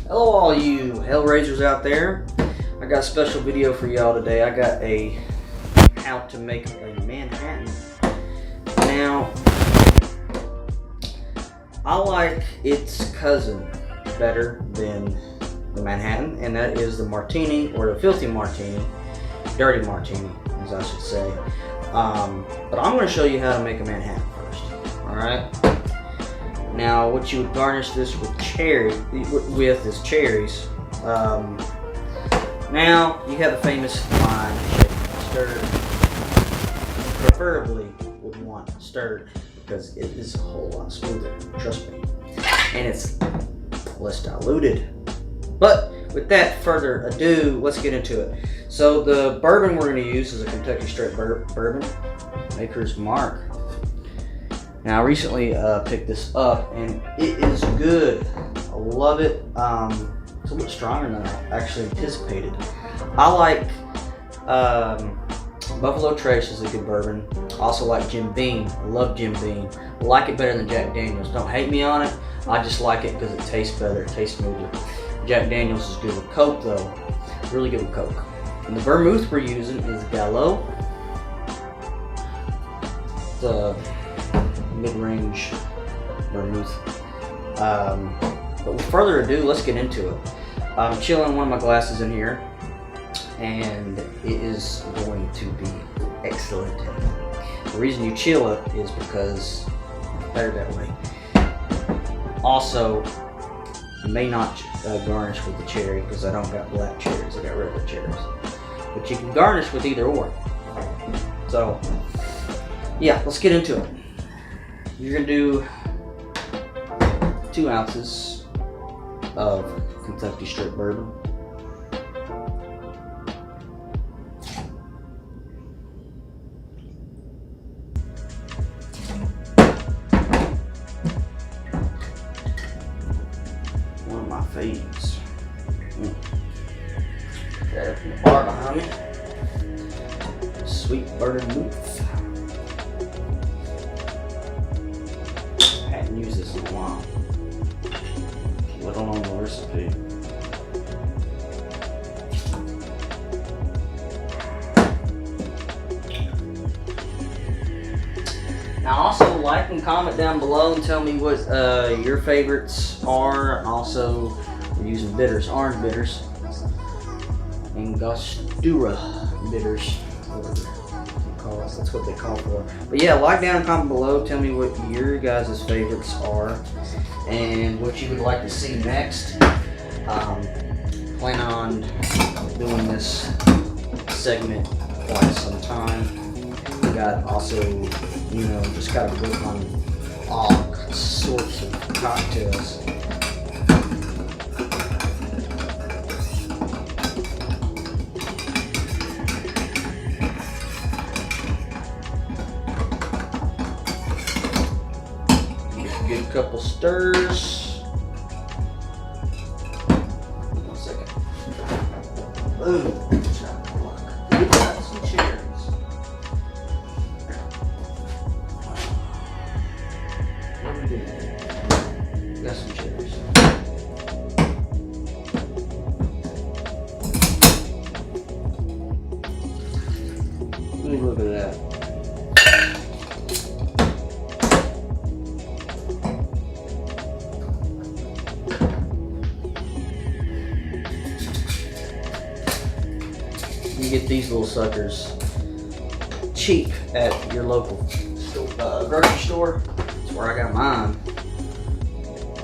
Hello all you Hellraisers out there. I got a special video for y'all today. I got a how to make a Manhattan. Now, I like its cousin better than the Manhattan, and that is the Martini, or the Filthy Martini, Dirty Martini, as I should say. But I'm going to show you how to make a Manhattan first. Alright? Now, what you would garnish this with is cherries. Now, you have the famous lime stirred. Preferably would want stirred because it is a whole lot smoother, trust me. And it's less diluted. But with that further ado, let's get into it. So the bourbon we're going to use is a Kentucky Straight Bourbon, Maker's Mark. Now I recently picked this up and it is good. I love it. It's a little bit stronger than I actually anticipated. I like Buffalo Trace is a good bourbon. I also like Jim Beam. I love Jim Beam. I like it better than Jack Daniels. Don't hate me on it. I just like it because it tastes better. It tastes smoother. Jack Daniels is good with Coke though. Really good with Coke. And the vermouth we're using is Bellow. The mid-range vermouth. But with further ado, let's get into it. I'm chilling one of my glasses in here, and it is going to be excellent. The reason you chill it is because it's better that way. Also, you may not garnish with the cherry because I don't got black cherries, I got regular cherries. But you can garnish with either or. So, yeah, let's get into it. You're going to do 2 ounces of Kentucky Straight Bourbon. One of my faves. Got it from the bar behind me. Sweet vermouth. Use this in a while. Little on the recipe. Now also like and comment down below and tell me what your favorites are. Also, we're using bitters, orange bitters, Angostura bitters. That's what they call for. But yeah, like down and comment below. Tell me what your guys' favorites are and what you would like to see next. Plan on doing this segment quite some time. We got also, just got a book on all sorts of cocktails. Good couple stirs. 1 second. Boom. We got some cherries. What do we do? We got some cherries. Look at that. You get these little suckers cheap at your local grocery store. That's where I got mine.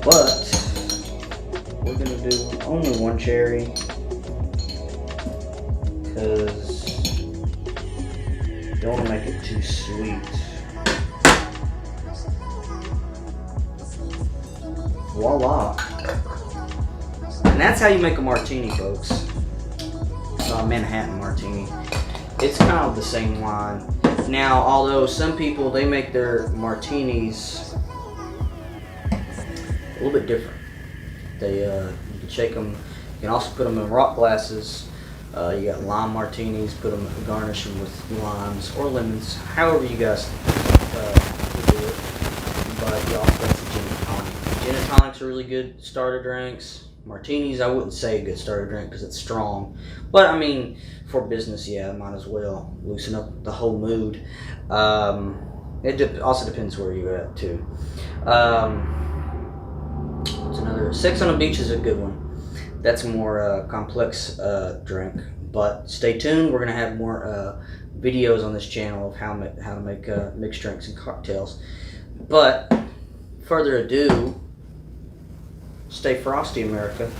But we're gonna do only 1 cherry because you don't want to make it too sweet. Voila! And that's how you make a martini, folks. Manhattan Martini. It's kind of the same line. Now, although some people, they make their martinis a little bit different. They you can shake them. You can also put them in rock glasses. You got lime martinis. Put them, garnish them with limes or lemons, however you guys do it. But you also got some gin and tonic. Gin and tonics are really good starter drinks. Martinis, I wouldn't say a good starter drink because it's strong. But, I mean, for business, yeah, might as well loosen up the whole mood. It also depends where you're at, too. What's another? Sex on the Beach is a good one. That's a more complex drink. But stay tuned. We're going to have more videos on this channel of how to make mixed drinks and cocktails. But, further ado, stay frosty, America.